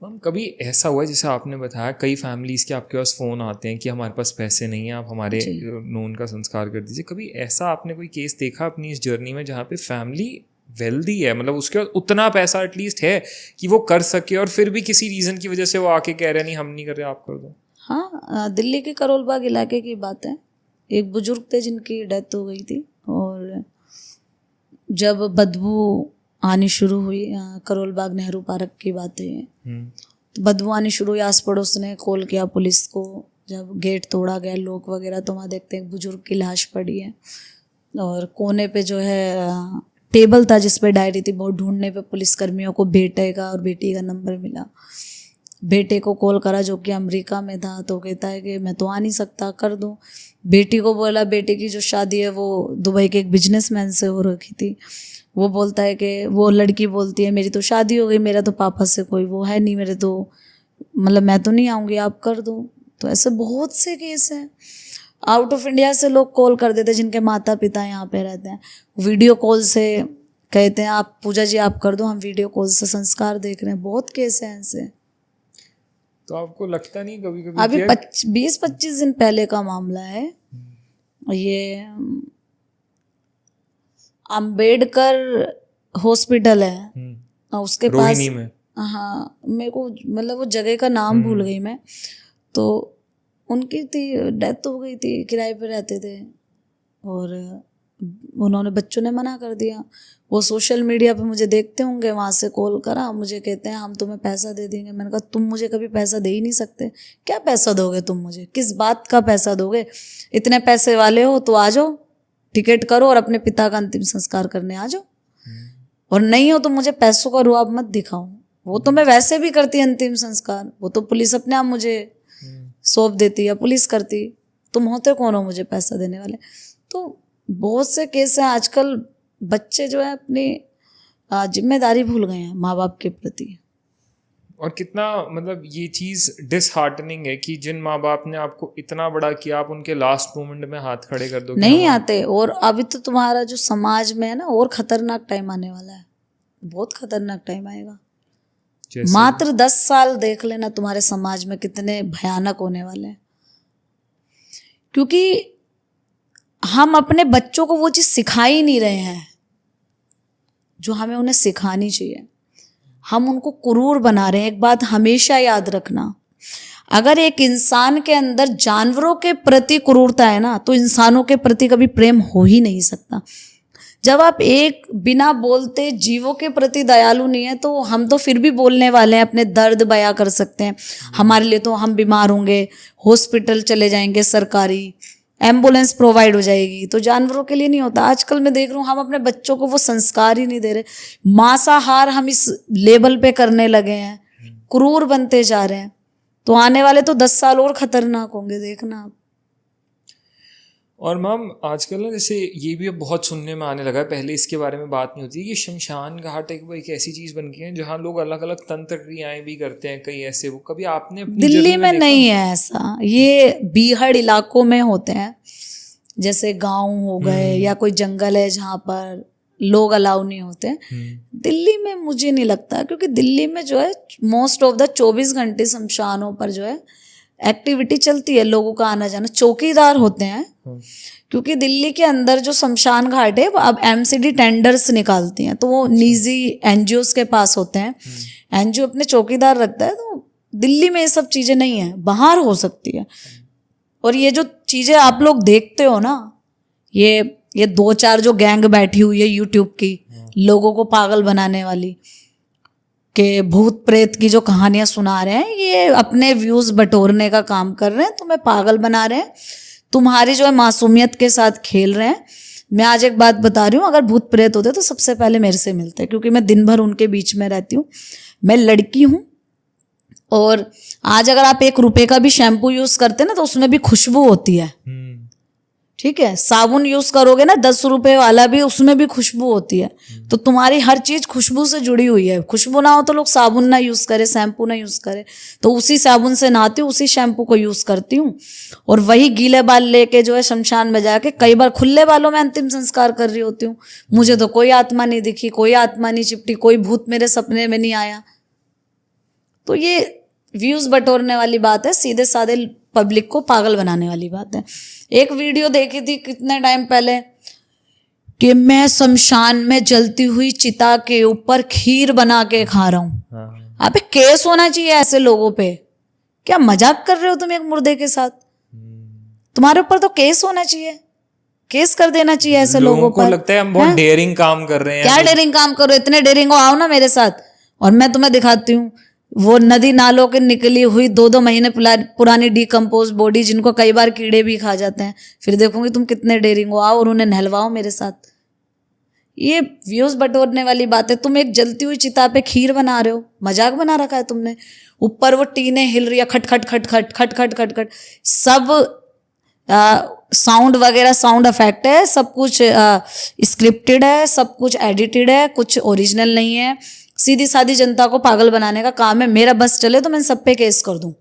Ma'am कभी ऐसा हुआ है जैसे आपने बताया कई फैमिलीज़ के आपके पास फ़ोन आते हैं कि हमारे पास पैसे नहीं हैं, आप हमारे जी। नोन का संस्कार कर दीजिए, कभी ऐसा आपने कोई केस देखा अपनी इस जर्नी में जहाँ पे फैमिली वेल्दी है, मतलब उसके पास उतना पैसा एटलीस्ट है कि वो कर सके और फिर भी किसी रीज़न की वजह से वो आके कह रहे हैं नहीं हम नहीं कर रहे, आप कर दो? हाँ, दिल्ली के करोल बाग इलाके की बात है। एक बुजुर्ग थे जिनकी डेथ हो गई थी, और जब बदबू आनी शुरू हुई, करोल बाग नेहरू पार्क की बात है, तो बदबू आनी शुरू हुई, आस पड़ोस ने कॉल किया पुलिस को। जब गेट तोड़ा गया, लोग वगैरह, तो वहाँ देखते हैं एक बुजुर्ग की लाश पड़ी है, और कोने पे जो है टेबल था जिस पे डायरी थी। बहुत ढूंढने पे पुलिसकर्मियों को बेटे का और बेटी का नंबर मिला। बेटे को कॉल करा जो कि अमेरिका में था, तो कहता है कि मैं तो आ नहीं सकता, कर दूं। बेटी को बोला, बेटे की जो शादी है वो दुबई के एक बिजनेसमैन से हो रखी थी। वो बोलता है कि, वो लड़की बोलती है मेरी तो शादी हो गई, मेरा तो पापा से कोई वो है नहीं, मेरे तो मतलब मैं तो नहीं आऊँगी, आप कर दो। तो ऐसे बहुत से केस हैं। आउट ऑफ इंडिया से लोग कॉल कर देते जिनके माता पिता यहाँ पे रहते हैं, वीडियो कॉल से कहते हैं आप पूजा जी आप कर दो, हम वीडियो कॉल से संस्कार देख रहे हैं। बहुत केस हैं ऐसे। तो आपको लगता नहीं कभी कभी अभी कि 20-25 दिन पहले का मामला है ये। अंबेडकर हॉस्पिटल है, उसके पास, रोहिणी में? हाँ मेरे को मतलब वो जगह का नाम भूल गई मैं। तो उनकी थी, डेथ हो गई थी, किराए पे रहते थे, और उन्होंने, बच्चों ने मना कर दिया। वो सोशल मीडिया पे मुझे देखते होंगे, वहाँ से कॉल करा, मुझे कहते हैं हम तुम्हें पैसा दे देंगे। मैंने कहा तुम मुझे कभी पैसा दे ही नहीं सकते, क्या पैसा दोगे तुम मुझे, किस बात का पैसा दोगे? इतने पैसे वाले हो तो आ जाओ, टिकट करो और अपने पिता का अंतिम संस्कार करने आ जाओ, और नहीं हो तो मुझे पैसों का रुआब मत दिखाओ। वो तो मैं वैसे भी करती अंतिम संस्कार, वो तो पुलिस अपने आप मुझे सौंप देती या पुलिस करती, तुम होते कौन हो मुझे पैसा देने वाले? तो बहुत से केस हैं। आजकल बच्चे जो है अपनी जिम्मेदारी भूल गए हैं माँ बाप के प्रति। और कितना मतलब ये चीज़ डिसहार्टनिंग है कि जिन माँ बाप ने आपको इतना बड़ा किया, आप उनके लास्ट मोमेंट में हाथ खड़े कर दो कि नहीं हम आते। और अभी तो तुम्हारा जो समाज में है ना, और खतरनाक टाइम आने वाला है, बहुत खतरनाक टाइम आएगा। जैसे मात्र 10 साल देख लेना तुम्हारे समाज में कितने भयानक होने वाले हैं, क्योंकि हम अपने बच्चों को वो चीज सिखा ही नहीं रहे हैं जो हमें उन्हें सिखानी चाहिए। हम उनको क्रूर बना रहे हैं। एक बात हमेशा याद रखना, अगर एक इंसान के अंदर जानवरों के प्रति क्रूरता है ना, तो इंसानों के प्रति कभी प्रेम हो ही नहीं सकता। जब आप एक बिना बोलते जीवों के प्रति दयालु नहीं है, तो हम तो फिर भी बोलने वाले हैं, अपने दर्द बयां कर सकते हैं। हमारे लिए तो हम बीमार होंगे, हॉस्पिटल चले जाएंगे, सरकारी एम्बुलेंस प्रोवाइड हो जाएगी, तो जानवरों के लिए नहीं होता। आजकल मैं देख रहा हूँ हम अपने बच्चों को वो संस्कार ही नहीं दे रहे। मांसाहार हम इस लेवल पे करने लगे हैं, क्रूर बनते जा रहे हैं। तो आने वाले तो 10 साल और खतरनाक होंगे, देखना आप। और मैम आजकल ना जैसे ये भी अब बहुत सुनने में आने लगा है, पहले इसके बारे में बात नहीं होती कि शमशान घाट एक ऐसी चीज़ बन गई है जहाँ लोग अलग अलग तंत्र क्रियाएं भी करते हैं, कई ऐसे। वो कभी आपने अपनी दिल्ली जर्नी में देखा? नहीं है ऐसा, ये बीहड़ इलाकों में होते हैं, जैसे गांव हो गए या कोई जंगल है जहाँ पर लोग अलाउ नहीं होते। दिल्ली में मुझे नहीं लगता, क्योंकि दिल्ली में जो है मोस्ट ऑफ द 24 घंटे शमशानों पर जो है एक्टिविटी चलती है, लोगों का आना जाना, चौकीदार होते हैं। क्योंकि दिल्ली के अंदर जो शमशान घाट है वो अब एमसीडी टेंडर्स निकालती हैं, तो वो निजी एनजीओस के पास होते हैं। एनजीओ अपने चौकीदार रखता है। तो दिल्ली में ये सब चीज़ें नहीं है, बाहर हो सकती है। और ये जो चीज़ें आप लोग देखते हो ना, ये 2-4 जो गैंग बैठी हुई है यूट्यूब की, लोगों को पागल बनाने वाली, के भूत प्रेत की जो कहानियां सुना रहे हैं, ये अपने व्यूज बटोरने का काम कर रहे हैं, तुम्हें पागल बना रहे हैं, तुम्हारी जो है मासूमियत के साथ खेल रहे हैं। मैं आज एक बात बता रही हूँ, अगर भूत प्रेत होते तो सबसे पहले मेरे से मिलते, क्योंकि मैं दिन भर उनके बीच में रहती हूँ। मैं लड़की हूँ, और आज अगर आप 1 रुपए का भी शैम्पू यूज करते ना, तो उसमें भी खुशबू होती है, ठीक है। साबुन यूज करोगे ना 10 रुपए वाला भी, उसमें भी खुशबू होती है। तो तुम्हारी हर चीज खुशबू से जुड़ी हुई है। खुशबू ना हो तो लोग साबुन ना यूज करे, शैम्पू ना यूज करे। तो उसी साबुन से नहाती हूँ, उसी शैम्पू को यूज करती हूँ, और वही गीले बाल लेके जो है शमशान में जाके कई बार खुले बालों में अंतिम संस्कार कर रही होती हूँ। मुझे तो कोई आत्मा नहीं दिखी, कोई आत्मा नहीं चिपटी, कोई भूत मेरे सपने में नहीं आया। तो ये व्यूज बटोरने वाली बात है, सीधे साधे पब्लिक को पागल बनाने वाली बात है। एक वीडियो देखी थी कितने टाइम पहले कि मैं शमशान में जलती हुई चिता के ऊपर खीर बना के खा रहा हूँ। अबे केस होना चाहिए ऐसे लोगों पे। क्या मजाक कर रहे हो तुम एक मुर्दे के साथ? तुम्हारे ऊपर तो केस होना चाहिए, केस कर देना चाहिए ऐसे लोगों को पर। लगता है हम बहुत डेयरिंग काम कर रहे हैं। क्या डेयरिंग काम करो? इतने डेयरिंग हो, आओ ना मेरे साथ और मैं तुम्हें दिखाती हूँ वो नदी नालों के निकली हुई 2-2 महीने पुरानी डिकम्पोज बॉडी, जिनको कई बार कीड़े भी खा जाते हैं। फिर देखूंगी तुम कितने डेयरिंग हो, आओ और उन्हें नहलवाओ मेरे साथ। ये व्यूज बटोरने वाली बात है। तुम एक जलती हुई चिता पे खीर बना रहे हो, मजाक बना रखा है तुमने। ऊपर वो टीने हिल रही है, खट खट खट खट खट खट खट खट, सब साउंड वगैरह, साउंड इफेक्ट है, सब कुछ स्क्रिप्टेड है, सब कुछ एडिटेड है, कुछ ओरिजिनल नहीं है। सीधी सादी जनता को पागल बनाने का काम है। मेरा बस चले तो मैं सब पे केस कर दूं।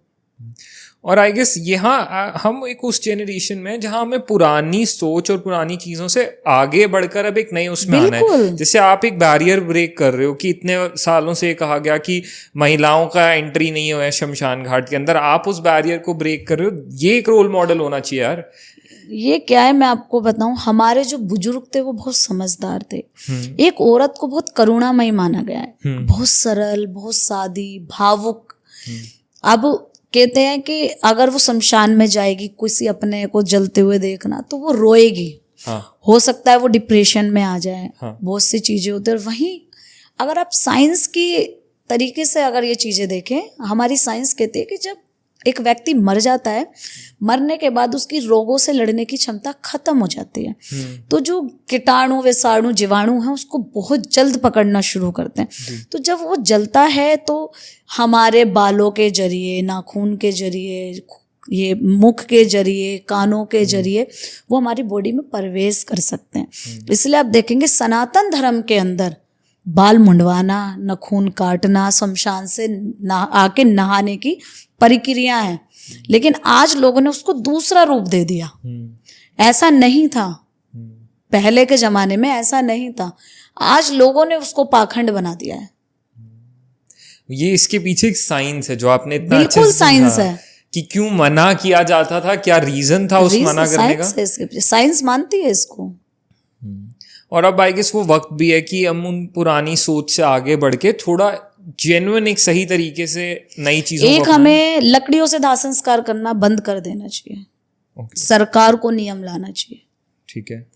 और आई गेस यहाँ हम एक उस जेनरेशन में जहाँ हमें पुरानी सोच और पुरानी चीजों से आगे बढ़कर अब एक नई उसमें आना है। जैसे आप एक बैरियर ब्रेक कर रहे हो कि इतने सालों से कहा गया कि महिलाओं का एंट्री नहीं हुआ है शमशान घाट के अंदर, आप उस बैरियर को ब्रेक कर रहे हो। ये एक रोल मॉडल होना चाहिए यार। ये क्या है मैं आपको बताऊं, हमारे जो बुजुर्ग थे वो बहुत समझदार थे। एक औरत को बहुत करुणामयी माना गया है, बहुत सरल, बहुत सादी, भावुक। अब कहते हैं कि अगर वो शमशान में जाएगी, किसी अपने को जलते हुए देखना, तो वो रोएगी। हो सकता है वो डिप्रेशन में आ जाए। बहुत सी चीजें होती है। और वहीं अगर आप साइंस की तरीके से अगर ये चीजें देखें, हमारी साइंस कहती है कि जब एक व्यक्ति मर जाता है, मरने के बाद उसकी रोगों से लड़ने की क्षमता खत्म हो जाती है। तो जो कीटाणु, विषाणु, जीवाणु हैं उसको बहुत जल्द पकड़ना शुरू करते हैं। तो जब वो जलता है तो हमारे बालों के जरिए, नाखून के जरिए, ये मुख के जरिए, कानों के जरिए वो हमारी बॉडी में प्रवेश कर सकते हैं। इसलिए आप देखेंगे सनातन धर्म के अंदर बाल मुंडवाना, नखून काटना, शमशान से आके नहाने की प्रक्रिया है। लेकिन आज लोगों ने उसको दूसरा रूप दे दिया। ऐसा नहीं था पहले के जमाने में, ऐसा नहीं था। आज लोगों ने उसको पाखंड बना दिया है। ये इसके पीछे एक साइंस है जो आपने इतना बिल्कुल साइंस है कि क्यों मना किया जाता था, क्या रीजन था उस मना करने का। साइंस मानती है इसको। और अब आई गेस वो वक्त भी है कि हम उन पुरानी सोच से आगे बढ़ के थोड़ा जेन्युइन एक सही तरीके से नई चीजों एक हमें लकड़ियों से दाह संस्कार करना बंद कर देना चाहिए। सरकार को नियम लाना चाहिए। ठीक है।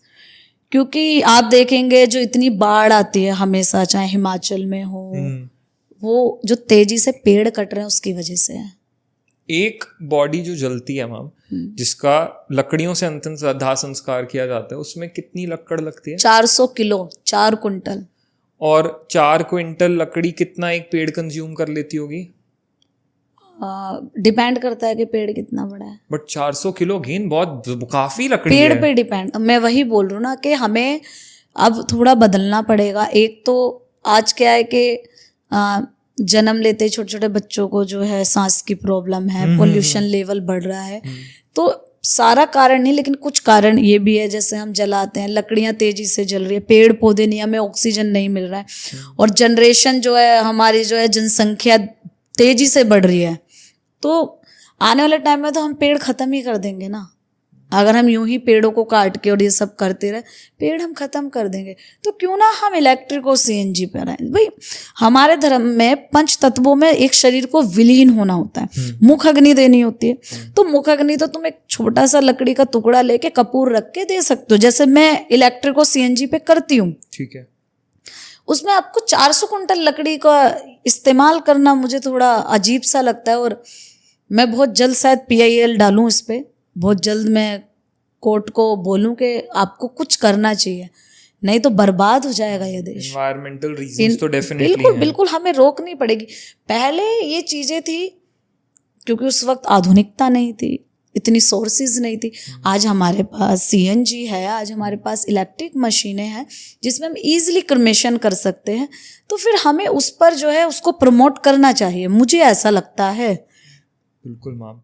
क्योंकि आप देखेंगे जो इतनी बाढ़ आती है हमेशा, चाहे हिमाचल में हो, वो जो तेजी से पेड़ कट रहे हैं उसकी वजह से है। एक बॉडी जो जलती है मैम, जिसका लकड़ियों से अंतिम दाह संस्कार किया जाता है, उसमें कितनी लकड़ लगती है? 400 किलो, 4 कुंटल। और 4 क्विंटल लकड़ी कितना एक पेड़ कंज्यूम कर लेती होगी? डिपेंड करता है कि पेड़ कितना बड़ा है। बट 400 किलो अगेन बहुत काफी लकड़ी है। पेड़ पे डिपेंड। मैं वही बोल रही हूँ ना कि हमें अब थोड़ा बदलना पड़ेगा। एक तो आज क्या है कि जन्म लेते छोटे छोटे बच्चों को जो है सांस की प्रॉब्लम है, पोल्यूशन लेवल बढ़ रहा है। तो सारा कारण नहीं, लेकिन कुछ कारण ये भी है। जैसे हम जलाते हैं, लकड़ियां तेजी से जल रही है, पेड़ पौधे नहीं, हमें ऑक्सीजन नहीं मिल रहा है। और जनरेशन जो है हमारी, जो है जनसंख्या तेजी से बढ़ रही है। तो आने वाले टाइम में तो हम पेड़ खत्म ही कर देंगे ना। अगर हम यूं ही पेड़ों को काट के और ये सब करते रहे, पेड़ हम खत्म कर देंगे। तो क्यों ना हम इलेक्ट्रिक और सीएनजी पर आए। भाई हमारे धर्म में 5 तत्वों में एक शरीर को विलीन होना होता है। मुख अग्नि देनी होती है। तो मुख अग्नि तो तुम एक छोटा सा लकड़ी का टुकड़ा लेके कपूर रख के दे सकते हो, जैसे मैं इलेक्ट्रिक और सीएनजी पे करती हूँ। ठीक है। उसमें आपको 400 कुंटल लकड़ी का इस्तेमाल करना मुझे थोड़ा अजीब सा लगता है। और मैं बहुत जल्द शायद PIL डालूं इस पे। बहुत जल्द मैं कोर्ट को बोलूं कि आपको कुछ करना चाहिए, नहीं तो बर्बाद हो जाएगा ये देश। एनवायरमेंटल रीजंस तो डेफिनेटली बिल्कुल बिल्कुल हमें रोकनी पड़ेगी। पहले ये चीजें थी क्योंकि उस वक्त आधुनिकता नहीं थी, इतनी सोर्सेज नहीं थी। आज हमारे पास CNG है, आज हमारे पास इलेक्ट्रिक मशीनें हैं जिसमें हम इजीली क्रिमेशन कर सकते हैं। तो फिर हमें उस पर जो है उसको प्रमोट करना चाहिए, मुझे ऐसा लगता है। बिल्कुल मैम।